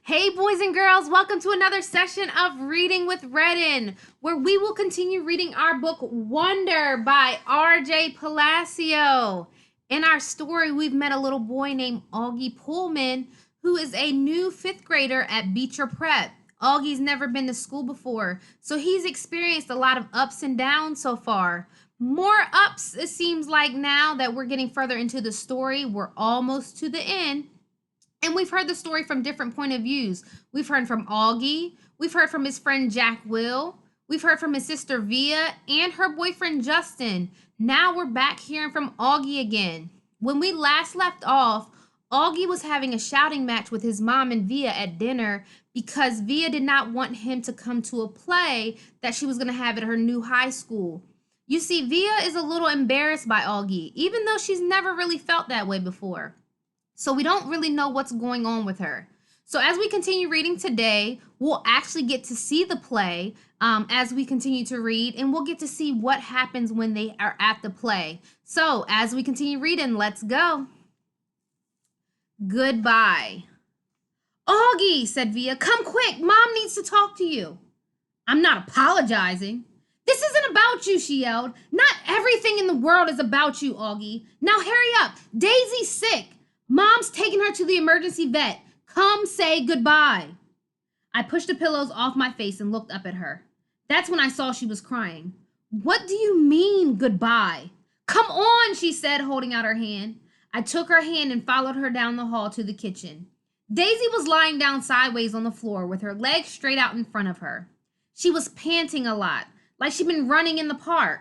Hey, boys and girls, welcome to another session of Reading with Redden, where we will continue reading our book Wonder by R.J. Palacio. In our story, we've met a little boy named Augie Pullman, who is a new fifth grader at Beecher Prep. Augie's never been to school before, so he's experienced a lot of ups and downs so far. More ups, it seems like now that we're getting further into the story. We're almost to the end. And we've heard the story from different point of views. We've heard from Augie. We've heard from his friend Jack Will. We've heard from his sister Via and her boyfriend Justin. Now we're back hearing from Augie again. When we last left off, Augie was having a shouting match with his mom and Via at dinner because Via did not want him to come to a play that she was going to have at her new high school. You see, Via is a little embarrassed by Augie, even though she's never really felt that way before. So we don't really know what's going on with her. So as we continue reading today, we'll actually get to see the play as we continue to read, and we'll get to see what happens when they are at the play. So as we continue reading, let's go. Goodbye. Augie, said Via, come quick. Mom needs to talk to you. I'm not apologizing. This isn't about you, she yelled. Not everything in the world is about you, Augie. Now hurry up. Daisy's sick. Mom's taking her to the emergency vet. Come say goodbye. I pushed the pillows off my face and looked up at her. That's when I saw she was crying. What do you mean, goodbye? Come on, she said, holding out her hand. I took her hand and followed her down the hall to the kitchen. Daisy was lying down sideways on the floor with her legs straight out in front of her. She was panting a lot, like she'd been running in the park.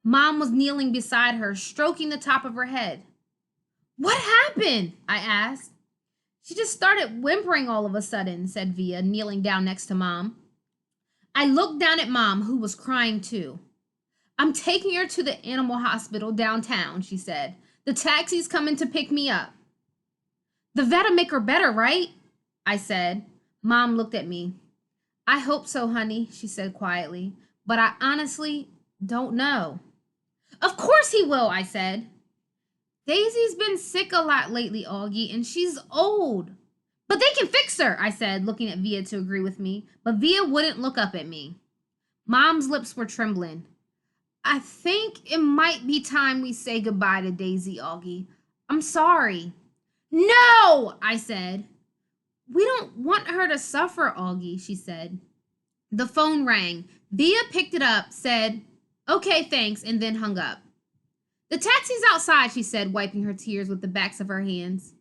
Mom was kneeling beside her, stroking the top of her head. What happened? I asked. She just started whimpering all of a sudden, said Via, kneeling down next to Mom. I looked down at Mom, who was crying too. I'm taking her to the animal hospital downtown, she said. The taxi's coming to pick me up. The vet'll make her better, right? I said. Mom looked at me. I hope so, honey, she said quietly, but I honestly don't know. Of course he will, I said. Daisy's been sick a lot lately, Augie, and she's old. But they can fix her, I said, looking at Via to agree with me, but Via wouldn't look up at me. Mom's lips were trembling. I think it might be time we say goodbye to Daisy, Augie. I'm sorry. No, I said. We don't want her to suffer, Augie, she said. The phone rang. Via picked it up, said, okay, thanks, and then hung up. The taxi's outside, she said, wiping her tears with the backs of her hands.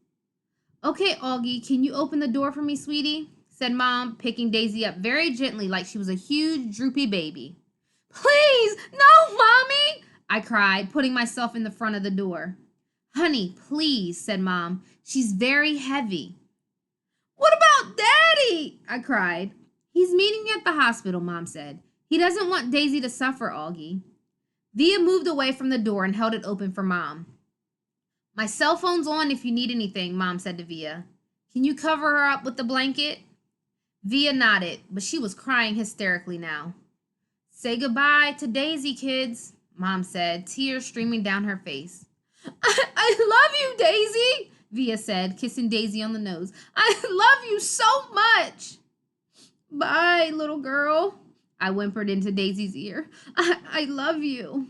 Okay, Augie, can you open the door for me, sweetie? Said Mom, picking Daisy up very gently like she was a huge, droopy baby. Please, no, Mommy, I cried, putting myself in the front of the door. Honey, please, said Mom. She's very heavy. What about Daddy? I cried. He's meeting me at the hospital, Mom said. He doesn't want Daisy to suffer, Augie. Via moved away from the door and held it open for Mom. My cell phone's on if you need anything, Mom said to Via. Can you cover her up with the blanket? Via nodded, but she was crying hysterically now. Say goodbye to Daisy, kids, Mom said, tears streaming down her face. I love you, Daisy, Via said, kissing Daisy on the nose. I love you so much. Bye, little girl, I whimpered into Daisy's ear. I love you.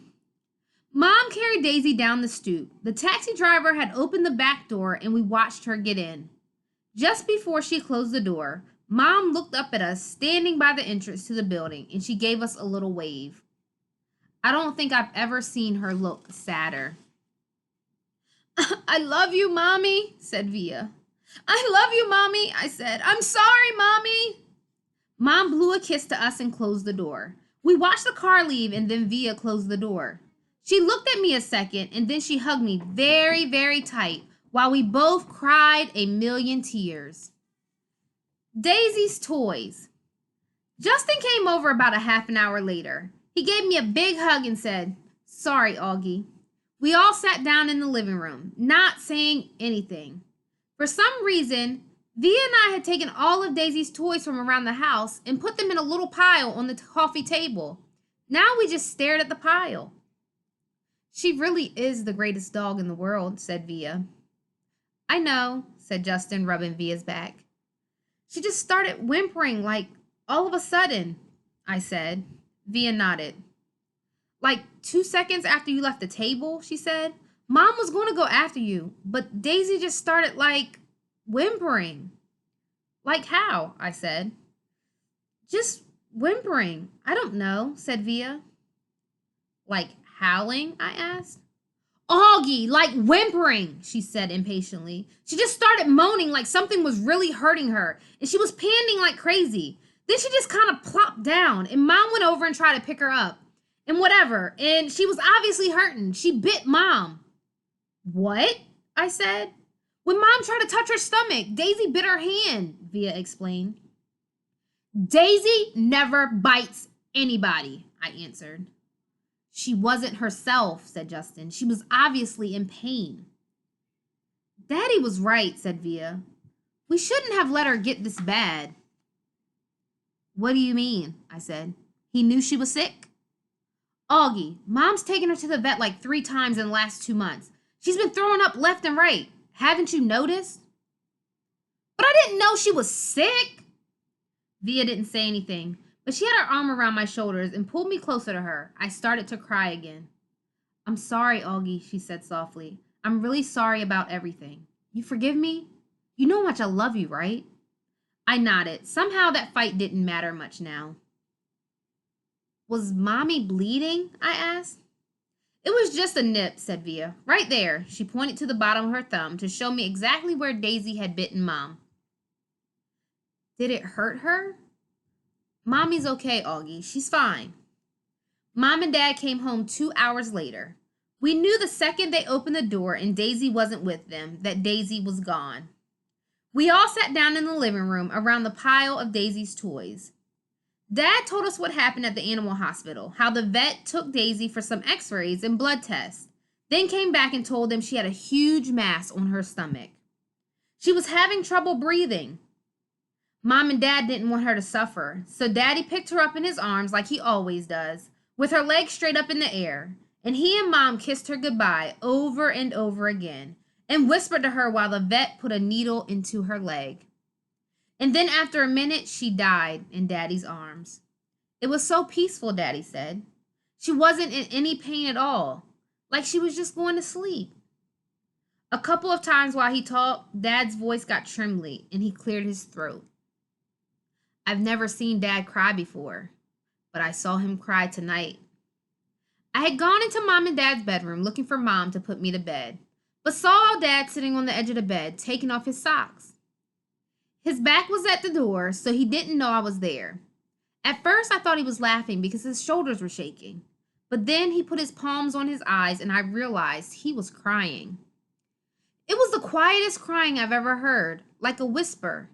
Mom carried Daisy down the stoop. The taxi driver had opened the back door and we watched her get in. Just before she closed the door, Mom looked up at us standing by the entrance to the building and she gave us a little wave. I don't think I've ever seen her look sadder. I love you, Mommy, said Via. I love you, Mommy, I said. I'm sorry, Mommy. Mom blew a kiss to us and closed the door. We watched the car leave and then Via closed the door. She looked at me a second and then she hugged me very, very tight while we both cried a million tears. Daisy's toys. Justin came over about a half an hour later. He gave me a big hug and said, sorry, Augie. We all sat down in the living room, not saying anything. For some reason, Via and I had taken all of Daisy's toys from around the house and put them in a little pile on the coffee table. Now we just stared at the pile. She really is the greatest dog in the world, said Via. I know, said Justin, rubbing Via's back. She just started whimpering, like, all of a sudden, I said. Via nodded. Like 2 seconds after you left the table, she said. Mom was going to go after you, but Daisy just started, like, whimpering. Like how? I said. Just whimpering. I don't know, said Via. Like howling? I asked. Augie, like whimpering, she said impatiently. She just started moaning like something was really hurting her, and she was panting like crazy. Then she just kind of plopped down, and Mom went over and tried to pick her up. And whatever, and she was obviously hurting. She bit Mom. What? I said. When Mom tried to touch her stomach, Daisy bit her hand, Via explained. Daisy never bites anybody, I answered. She wasn't herself, said Justin. She was obviously in pain. Daddy was right, said Via. We shouldn't have let her get this bad. What do you mean? I said. He knew she was sick? Augie, Mom's taken her to the vet like 3 times in the last 2 months. She's been throwing up left and right. Haven't you noticed? But I didn't know she was sick. Via didn't say anything, but she had her arm around my shoulders and pulled me closer to her. I started to cry again. I'm sorry, Augie, she said softly. I'm really sorry about everything. You forgive me? You know how much I love you, right? I nodded. Somehow that fight didn't matter much now. Was Mommy bleeding? I asked. It was just a nip, said Via. Right there. She pointed to the bottom of her thumb to show me exactly where Daisy had bitten Mom. Did it hurt her? Mommy's okay, Augie. She's fine. Mom and Dad came home 2 hours later. We knew the second they opened the door and Daisy wasn't with them that Daisy was gone. We all sat down in the living room around the pile of Daisy's toys. Dad told us what happened at the animal hospital, how the vet took Daisy for some x-rays and blood tests, then came back and told them she had a huge mass on her stomach. She was having trouble breathing. Mom and Dad didn't want her to suffer, so Daddy picked her up in his arms like he always does, with her legs straight up in the air, and he and Mom kissed her goodbye over and over again, and whispered to her while the vet put a needle into her leg. And then after a minute, she died in Daddy's arms. It was so peaceful, Daddy said. She wasn't in any pain at all, like she was just going to sleep. A couple of times while he talked, Dad's voice got trembly, and he cleared his throat. I've never seen Dad cry before, but I saw him cry tonight. I had gone into Mom and Dad's bedroom looking for Mom to put me to bed, but saw Dad sitting on the edge of the bed, taking off his socks. His back was at the door, so he didn't know I was there. At first, I thought he was laughing because his shoulders were shaking, but then he put his palms on his eyes and I realized he was crying. It was the quietest crying I've ever heard, like a whisper.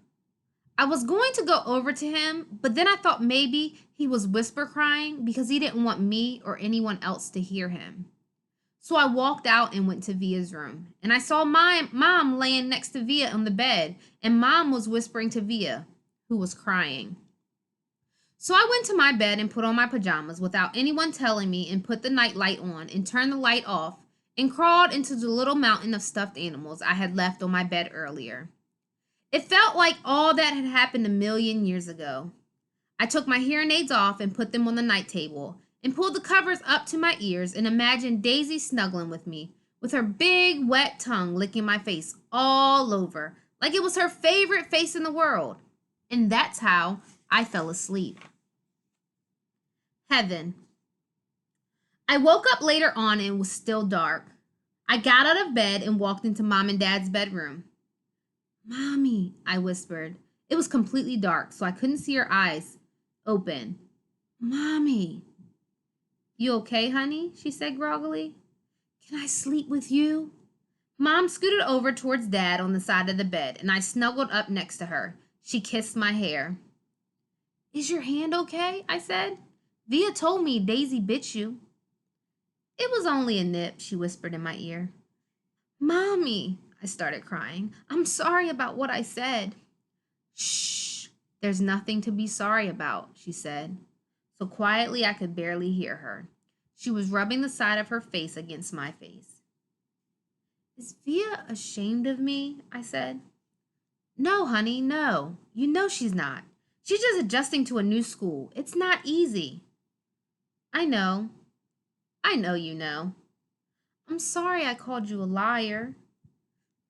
I was going to go over to him, but then I thought maybe he was whisper crying because he didn't want me or anyone else to hear him. So I walked out and went to Via's room, and I saw my Mom laying next to Via on the bed, and Mom was whispering to Via, who was crying. So I went to my bed and put on my pajamas without anyone telling me and put the night light on and turned the light off and crawled into the little mountain of stuffed animals I had left on my bed earlier. It felt like all that had happened a million years ago. I took my hearing aids off and put them on the night table and pulled the covers up to my ears and imagined Daisy snuggling with me, with her big, wet tongue licking my face all over, like it was her favorite face in the world. And that's how I fell asleep. Heaven. I woke up later on and it was still dark. I got out of bed and walked into Mom and Dad's bedroom. Mommy, I whispered. It was completely dark, so I couldn't see her eyes open. Mommy. You okay, honey? She said groggily. Can I sleep with you? Mom scooted over towards Dad on the side of the bed, and I snuggled up next to her. She kissed my hair. Is your hand okay? I said. Via told me Daisy bit you. It was only a nip, she whispered in my ear. Mommy, I started crying. I'm sorry about what I said. Shh, there's nothing to be sorry about, she said. So quietly I could barely hear her. She was rubbing the side of her face against my face. Is Via ashamed of me? I said. No, honey, no. You know she's not. She's just adjusting to a new school. It's not easy. I know. I know you know. I'm sorry I called you a liar.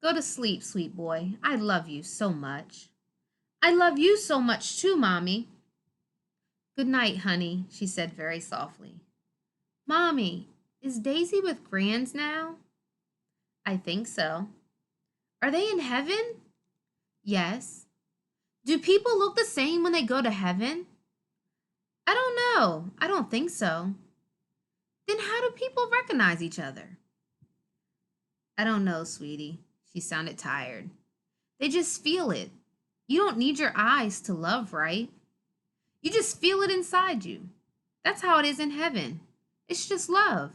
Go to sleep, sweet boy. I love you so much. I love you so much too, Mommy. Good night, honey, she said very softly. Mommy, is Daisy with Grands now? I think so. Are they in heaven? Yes. Do people look the same when they go to heaven? I don't know. I don't think so. Then how do people recognize each other? I don't know, sweetie. She sounded tired. They just feel it. You don't need your eyes to love, right? You just feel it inside you. That's how it is in heaven. It's just love.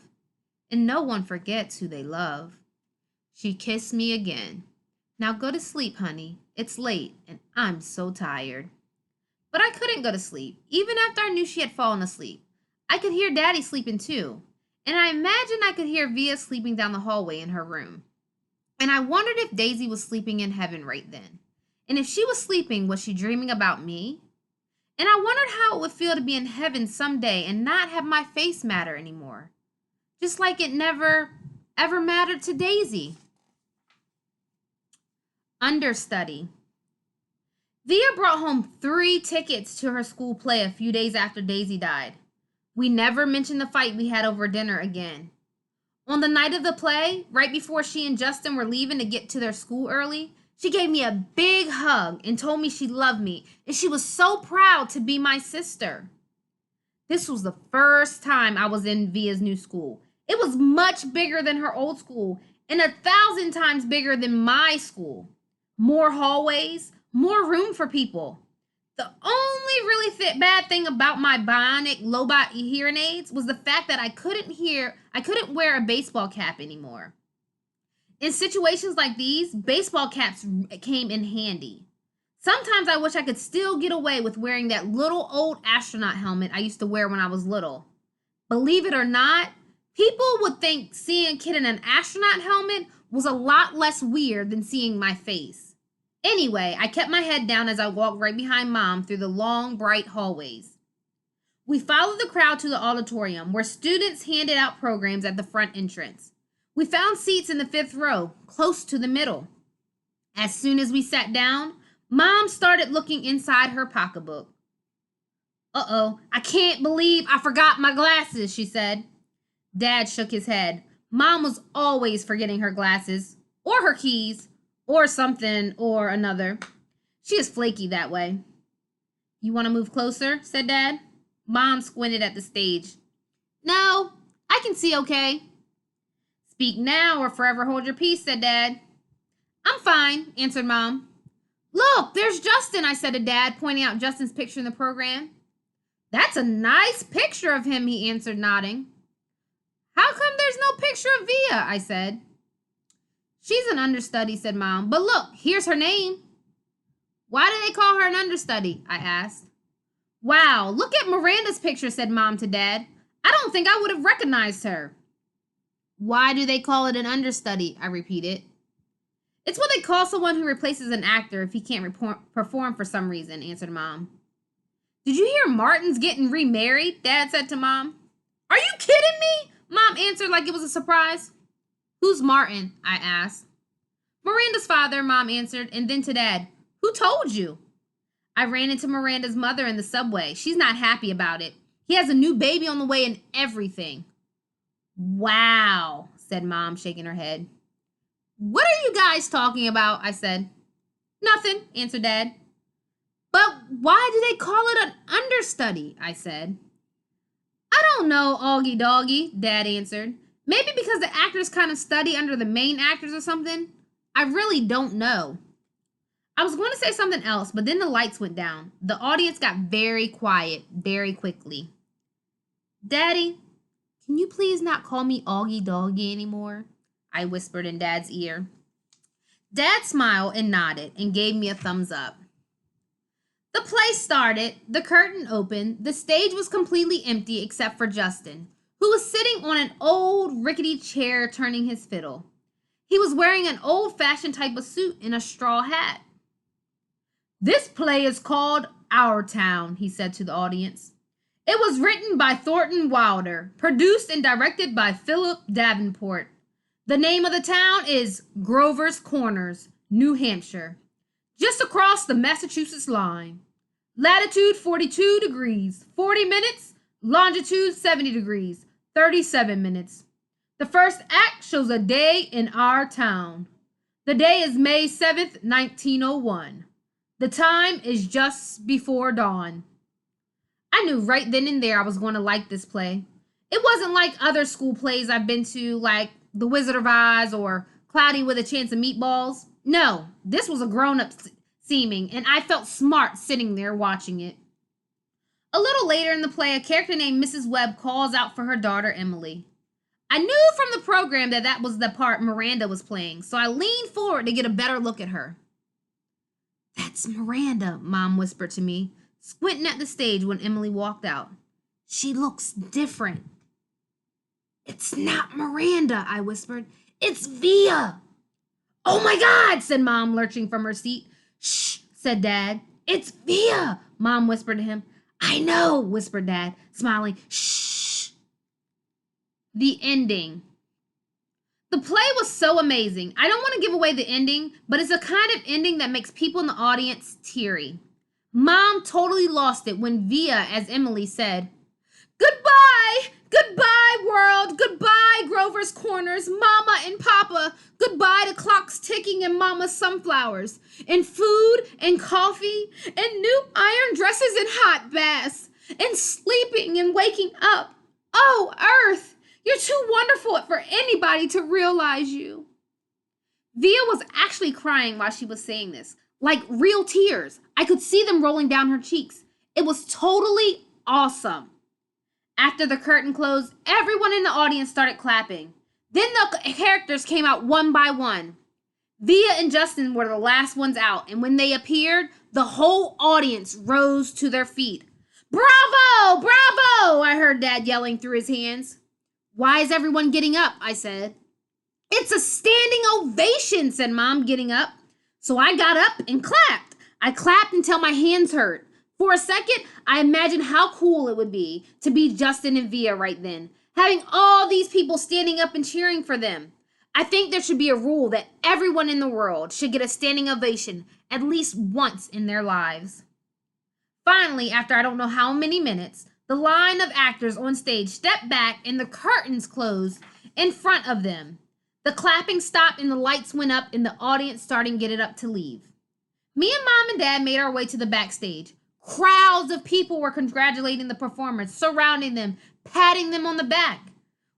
And no one forgets who they love. She kissed me again. Now go to sleep, honey. It's late, and I'm so tired. But I couldn't go to sleep, even after I knew she had fallen asleep. I could hear Daddy sleeping too, and I imagined I could hear Via sleeping down the hallway in her room. And I wondered if Daisy was sleeping in heaven right then. And if she was sleeping, was she dreaming about me? And I wondered how it would feel to be in heaven someday and not have my face matter anymore. Just like it never, ever mattered to Daisy. Understudy. Via brought home 3 tickets to her school play a few days after Daisy died. We never mentioned the fight we had over dinner again. On the night of the play, right before she and Justin were leaving to get to their school early, she gave me a big hug and told me she loved me and she was so proud to be my sister. This was the first time I was in Via's new school. It was much bigger than her old school and 1,000 times bigger than my school. More hallways, more room for people. The only really bad thing about my bionic Lobot hearing aids was the fact that I couldn't wear a baseball cap anymore. In situations like these, baseball caps came in handy. Sometimes I wish I could still get away with wearing that little old astronaut helmet I used to wear when I was little. Believe it or not, people would think seeing a kid in an astronaut helmet was a lot less weird than seeing my face. Anyway, I kept my head down as I walked right behind Mom through the long, bright hallways. We followed the crowd to the auditorium, where students handed out programs at the front entrance. We found seats in the 5th row, close to the middle. As soon as we sat down, Mom started looking inside her pocketbook. Uh-oh, I can't believe I forgot my glasses, she said. Dad shook his head. Mom was always forgetting her glasses, or her keys, or something or another. She is flaky that way. You want to move closer? Said Dad. Mom squinted at the stage. No, I can see okay. Speak now or forever hold your peace, said Dad. I'm fine, answered Mom. Look, there's Justin, I said to Dad, pointing out Justin's picture in the program. That's a nice picture of him, he answered, nodding. How come there's no picture of Via? I said. She's an understudy, said Mom. But look, here's her name. Why do they call her an understudy? I asked. Wow, look at Miranda's picture, said Mom to Dad. I don't think I would have recognized her. Why do they call it an understudy? I repeated. It's what they call someone who replaces an actor if he can't perform for some reason, answered Mom. Did you hear Martin's getting remarried? Dad said to Mom. Are you kidding me? Mom answered like it was a surprise. Who's Martin? I asked. Miranda's father, Mom answered, and then to Dad. Who told you? I ran into Miranda's mother in the subway. She's not happy about it. He has a new baby on the way and everything. Wow, said Mom, shaking her head. What are you guys talking about? I said. Nothing, answered Dad. But why do they call it an understudy? I said. I don't know, Augie Doggy, Dad answered. Maybe because the actors kind of study under the main actors or something. I really don't know. I was going to say something else, but then the lights went down. The audience got very quiet very quickly. Daddy, can you please not call me Augie Doggy anymore? I whispered in Dad's ear. Dad smiled and nodded and gave me a thumbs up. The play started, the curtain opened, the stage was completely empty except for Justin, who was sitting on an old rickety chair turning his fiddle. He was wearing an old-fashioned type of suit and a straw hat. This play is called Our Town, he said to the audience. It was written by Thornton Wilder, produced and directed by Philip Davenport. The name of the town is Grover's Corners, New Hampshire, just across the Massachusetts line. Latitude 42 degrees, 40 minutes. Longitude 70 degrees, 37 minutes. The first act shows a day in our town. The day is May 7th, 1901. The time is just before dawn. I knew right then and there I was going to like this play. It wasn't like other school plays I've been to, like The Wizard of Oz or Cloudy with a Chance of Meatballs. No, this was a grown-up seeming, and I felt smart sitting there watching it. A little later in the play, a character named Mrs. Webb calls out for her daughter, Emily. I knew from the program that was the part Miranda was playing, so I leaned forward to get a better look at her. That's Miranda, Mom whispered to me, squinting at the stage when Emily walked out. She looks different. It's not Miranda, I whispered. It's Via. Oh my God, said Mom, lurching from her seat. Shh, said Dad. It's Via, Mom whispered to him. I know, whispered Dad, smiling. Shh. The ending. The play was so amazing. I don't want to give away the ending, but it's a kind of ending that makes people in the audience teary. Mom totally lost it when Via, as Emily, said, Goodbye! Goodbye, world! Goodbye, Grover's Corners, Mama and Papa! Goodbye to clocks ticking and Mama's sunflowers, and food and coffee, and new iron dresses and hot baths, and sleeping and waking up. Oh, Earth! You're too wonderful for anybody to realize you. Via was actually crying while she was saying this, like real tears. I could see them rolling down her cheeks. It was totally awesome. After the curtain closed, everyone in the audience started clapping. Then the characters came out one by one. Via and Justin were the last ones out, and when they appeared, the whole audience rose to their feet. Bravo! Bravo! I heard Dad yelling through his hands. Why is everyone getting up? I said. It's a standing ovation, said Mom, getting up. So I got up and clapped. I clapped until my hands hurt. For a second, I imagined how cool it would be to be Justin and Via right then, having all these people standing up and cheering for them. I think there should be a rule that everyone in the world should get a standing ovation at least once in their lives. Finally, after I don't know how many minutes, the line of actors on stage stepped back and the curtains closed in front of them. The clapping stopped and the lights went up and the audience started getting up to leave. Me and Mom and Dad made our way to the backstage. Crowds of people were congratulating the performers, surrounding them, patting them on the back.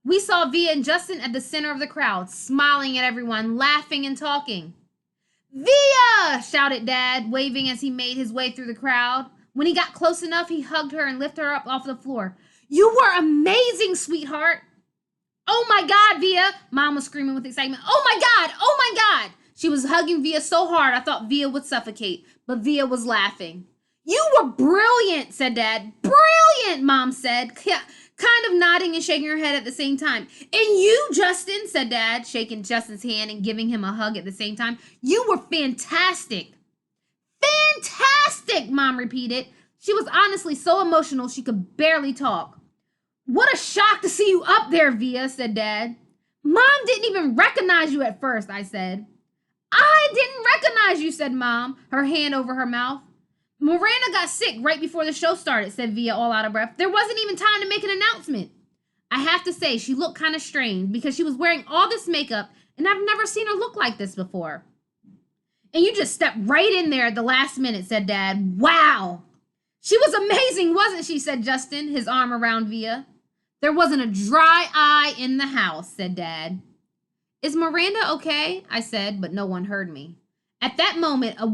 We saw Via and Justin at the center of the crowd, smiling at everyone, laughing and talking. Via! Shouted Dad, waving as he made his way through the crowd. When he got close enough, he hugged her and lifted her up off the floor. You were amazing, sweetheart. Oh my God, Via! Mom was screaming with excitement. Oh my God! Oh my God! She was hugging Via so hard I thought Via would suffocate, but Via was laughing. You were brilliant, said Dad. Brilliant, Mom said, kind of nodding and shaking her head at the same time. And you, Justin, said Dad, shaking Justin's hand and giving him a hug at the same time. You were fantastic. Fantastic, Mom repeated. She was honestly so emotional she could barely talk. What a shock to see you up there, Via, said Dad. Mom didn't even recognize you at first, I said. I didn't recognize you, said Mom, her hand over her mouth. Miranda got sick right before the show started, said Via, all out of breath. There wasn't even time to make an announcement. I have to say, she looked kind of strange because she was wearing all this makeup, and I've never seen her look like this before. And you just stepped right in there at the last minute, said Dad. Wow! She was amazing, wasn't she, said Justin, his arm around Via. There wasn't a dry eye in the house, said Dad. Is Miranda okay? I said, but no one heard me. At that moment, a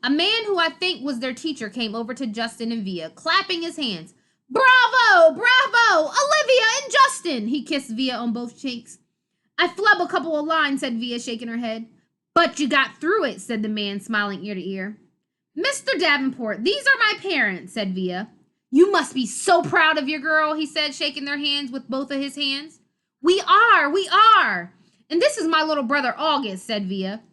man who I think was their teacher came over to Justin and Via, clapping his hands. Bravo! Bravo! Olivia and Justin! He kissed Via on both cheeks. I flub a couple of lines, said Via, shaking her head. But you got through it, said the man, smiling ear to ear. Mr. Davenport, these are my parents, said Via. You must be so proud of your girl, he said, shaking their hands with both of his hands. We are. And this is my little brother, August, said Via.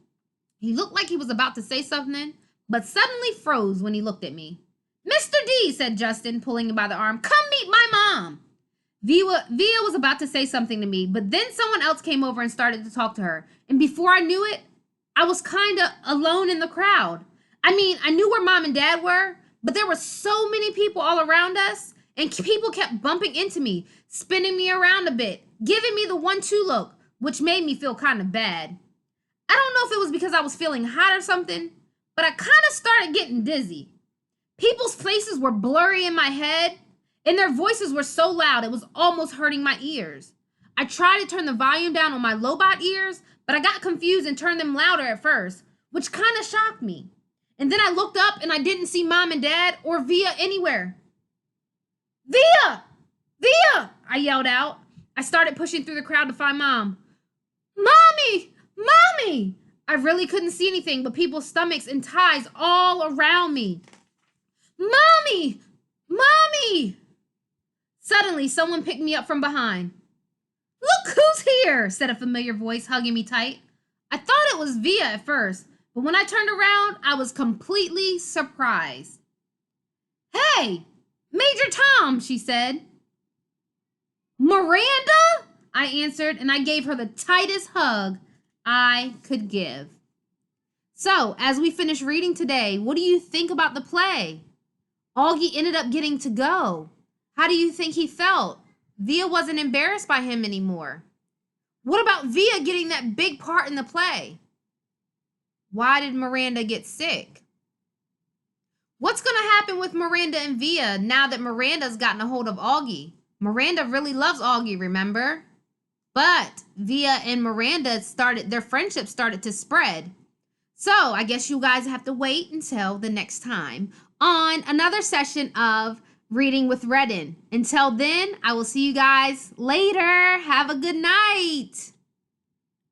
He looked like he was about to say something, but suddenly froze when he looked at me. Mr. D, said Justin, pulling him by the arm, come meet my mom. Via was about to say something to me, but then someone else came over and started to talk to her. And before I knew it, I was kind of alone in the crowd. I mean, I knew where mom and dad were, but there were so many people all around us, and people kept bumping into me, spinning me around a bit, giving me the 1-2 look, which made me feel kind of bad. I don't know if it was because I was feeling hot or something, but I kind of started getting dizzy. People's faces were blurry in my head, and their voices were so loud it was almost hurting my ears. I tried to turn the volume down on my Lobot ears, but I got confused and turned them louder at first, which kind of shocked me. And then I looked up and I didn't see mom and dad or Via anywhere. Via! Via! I yelled out. I started pushing through the crowd to find mom. Mommy! Mommy! I really couldn't see anything but people's stomachs and thighs all around me. Mommy! Mommy! Suddenly, someone picked me up from behind. Look who's here, said a familiar voice, hugging me tight. I thought it was Via at first, but when I turned around, I was completely surprised. Hey, Major Tom, she said. Miranda? I answered, and I gave her the tightest hug I could give. So, as we finish reading today, what do you think about the play? Augie ended up getting to go. How do you think he felt? Via wasn't embarrassed by him anymore. What about Via getting that big part in the play? Why did Miranda get sick? What's going to happen with Miranda and Via now that Miranda's gotten a hold of Augie? Miranda really loves Augie, remember? But Via and Miranda their friendship started to spread. So I guess you guys have to wait until the next time on another session of Reading with Redden. Until then, I will see you guys later. Have a good night.